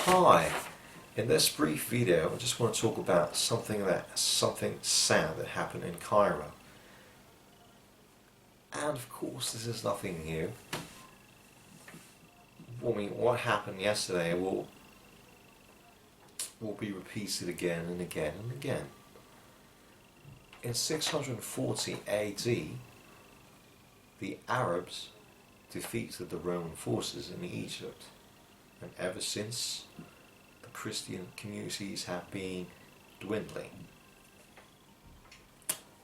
Hi, in this brief video I just want to talk about something sad that happened in Cairo. And of course this is nothing new. What happened yesterday will be repeated again and again and again. In 640 AD, the Arabs defeated the Roman forces in Egypt. And ever since, the Christian communities have been dwindling.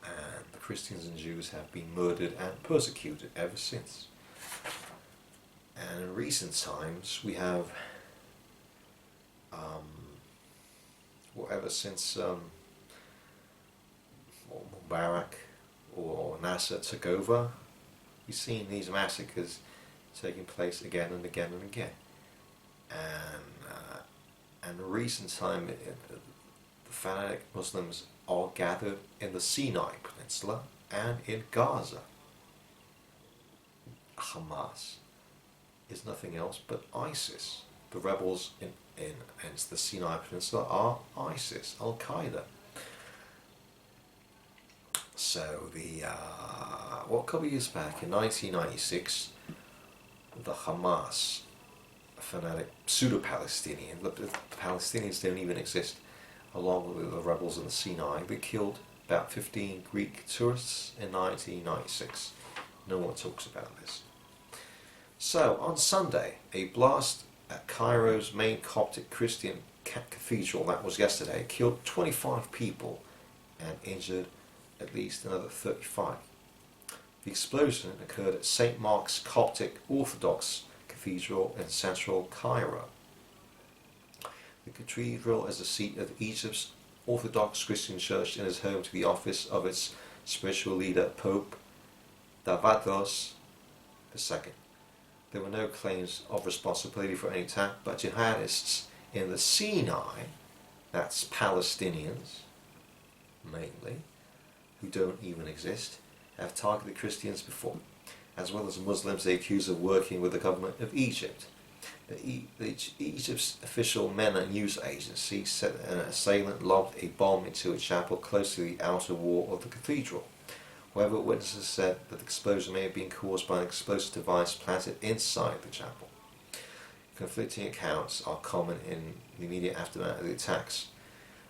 And the Christians and Jews have been murdered and persecuted ever since. And in recent times, we have, ever since Mubarak or Nasser took over, we've seen these massacres taking place again and again and again. And in recent time, the fanatic Muslims are gathered in the Sinai Peninsula and in Gaza. Hamas is nothing else but ISIS. The rebels in the Sinai Peninsula are ISIS, Al-Qaida. So a couple of years back, in 1996, the Hamas fanatic pseudo-Palestinian, the Palestinians don't even exist, along with the rebels in the Sinai, they killed about 15 Greek tourists in 1996. No one talks about this. So, on Sunday, a blast at Cairo's main Coptic Christian cathedral, that was yesterday, killed 25 people and injured at least another 35. The explosion occurred at St. Mark's Coptic Orthodox Cathedral in central Cairo. The cathedral is the seat of Egypt's Orthodox Christian Church and is home to the office of its spiritual leader, Pope Tawados II. There were no claims of responsibility for any attack, but jihadists in the Sinai, that's Palestinians mainly, who don't even exist, have targeted Christians before, as well as Muslims they accuse of working with the government of Egypt. Egypt's official MENA news agency said an assailant lobbed a bomb into a chapel close to the outer wall of the cathedral. However, witnesses said that the explosion may have been caused by an explosive device planted inside the chapel. Conflicting accounts are common in the immediate aftermath of the attacks.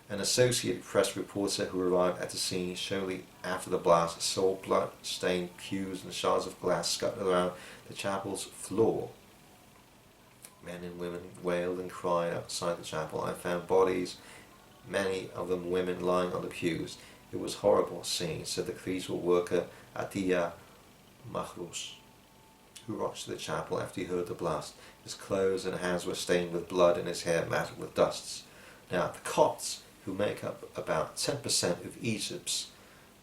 An Associated Press reporter who arrived at the scene shortly after the blast saw blood-stained pews and shards of glass scattered around the chapel's floor. Men and women wailed and cried outside the chapel and found bodies, many of them women, lying on the pews. It was horrible scene, said the cathedral worker Atiya Mahrous, who rushed to the chapel after he heard the blast. His clothes and hands were stained with blood and his hair matted with dusts. Now, the Copts, who make up about 10% of Egypt's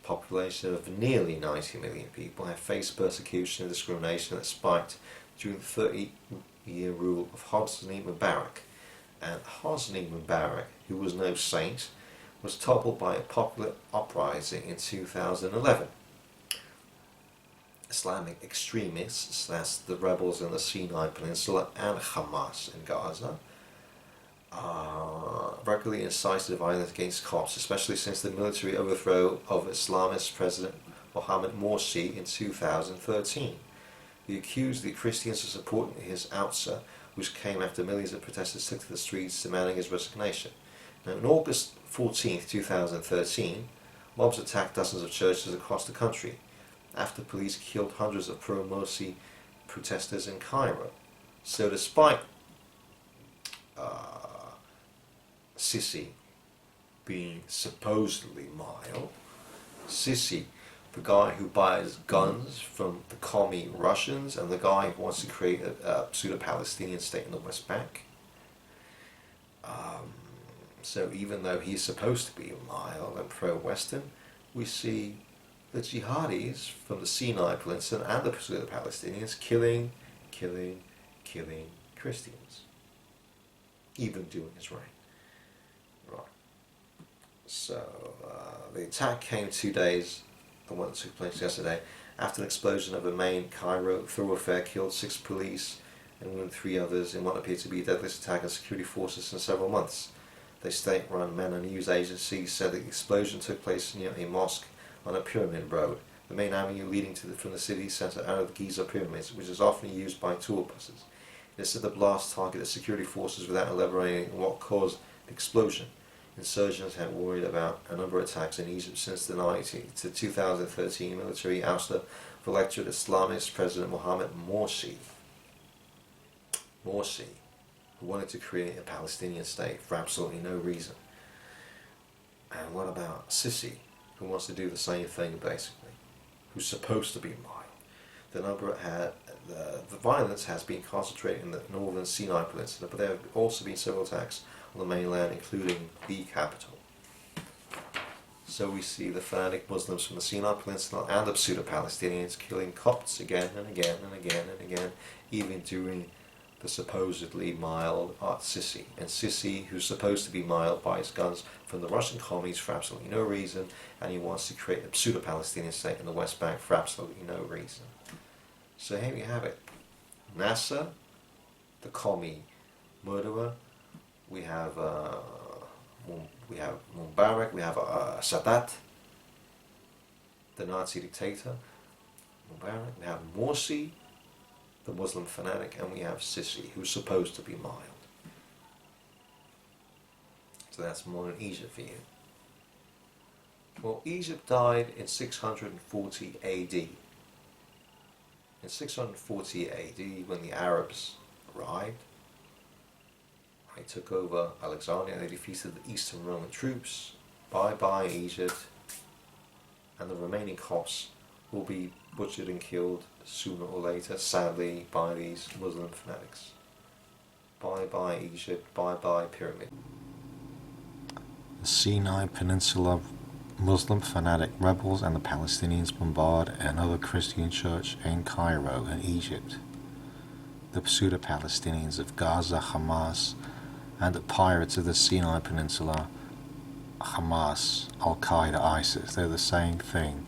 population of nearly 90 million people, have faced persecution and discrimination that spiked during the 30-year rule of Hosni Mubarak. And Hosni Mubarak, who was no saint, was toppled by a popular uprising in 2011. Islamic extremists, that's the rebels in the Sinai Peninsula and Hamas in Gaza, regularly incited violence against Copts, especially since the military overthrow of Islamist President Mohammed Morsi in 2013. He accused the Christians of supporting his ousture, which came after millions of protesters took to the streets demanding his resignation. Now, on August 14, 2013, mobs attacked dozens of churches across the country after police killed hundreds of pro-Morsi protesters in Cairo. So despite Sisi being supposedly mild, Sisi, the guy who buys guns from the commie Russians and the guy who wants to create a pseudo-Palestinian state in the West Bank, so even though he's supposed to be mild and pro-Western, we see the jihadis from the Sinai Peninsula and the pseudo-Palestinians killing Christians, even during his reign. Right. So the attack came 2 days, the one that took place yesterday, after an explosion of a main Cairo thoroughfare killed 6 police and wounded 3 others in what appeared to be a deadliest attack on security forces in several months. The state-run MENA news agency said the explosion took place near a mosque on a pyramid road, the main avenue leading from the city centre out of the Giza pyramids, which is often used by tour buses. It said the blast targeted security forces without elaborating on what caused the explosion. Insurgents had worried about a number of attacks in Egypt since the 2013 military ouster of elected Islamist President Mohammed Morsi, who wanted to create a Palestinian state for absolutely no reason. And what about Sisi, who wants to do the same thing basically, who's supposed to be mild? The violence has been concentrated in the northern Sinai Peninsula, but there have also been several attacks on the mainland, including the capital. So we see the fanatic Muslims from the Sinai Peninsula and the pseudo-Palestinians killing Copts again and again and again and again, even during the supposedly mild Sisi. And Sisi, who's supposed to be mild, buys guns from the Russian commies for absolutely no reason, and he wants to create a pseudo-Palestinian state in the West Bank for absolutely no reason. So here we have it. Nasser, the commie murderer. We have Mubarak. We have Sadat, the Nazi dictator. Mubarak. We have Morsi, the Muslim fanatic, and we have Sisi, who's supposed to be mild. So that's modern Egypt for you. Well, Egypt died in 640 AD. In 640 AD, when the Arabs arrived, they took over Alexandria and they defeated the Eastern Roman troops. Bye-bye Egypt. And the remaining Copts will be butchered and killed sooner or later, sadly, by these Muslim fanatics. Bye-bye Egypt, bye-bye Pyramid. The Sinai Peninsula Muslim fanatic rebels and the Palestinians bombard another Christian church in Cairo in Egypt. The pseudo-Palestinians of Gaza, Hamas, and the pirates of the Sinai Peninsula, Hamas, Al-Qaida, ISIS, they're the same thing.